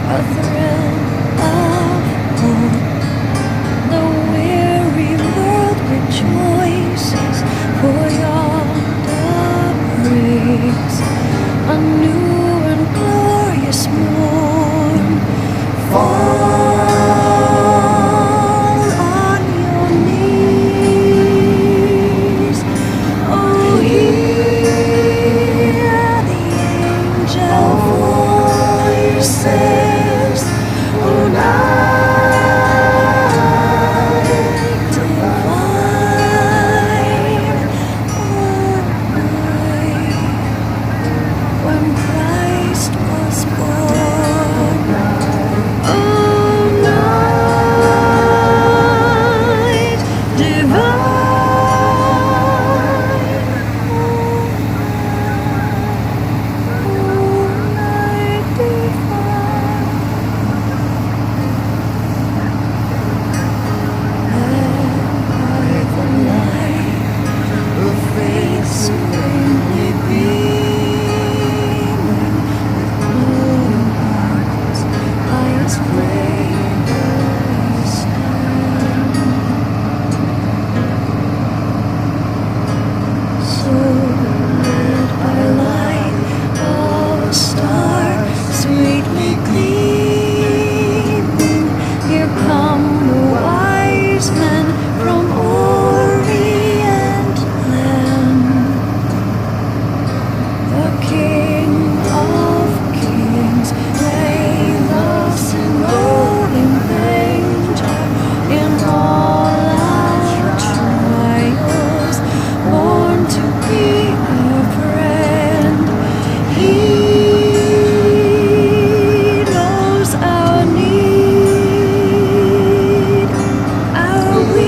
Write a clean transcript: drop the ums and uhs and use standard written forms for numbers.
a thrill of hope. The weary world rejoices, for yonder breaks a new and glorious morn. Fall on your knees, oh, hear the angel voices, oh, night divine, oh, night when Christ was born. Oh, night divine, oh, night divine. And by the light of faith serenely beaming, blue hearts, highest fragrance stand. So led by light of a star.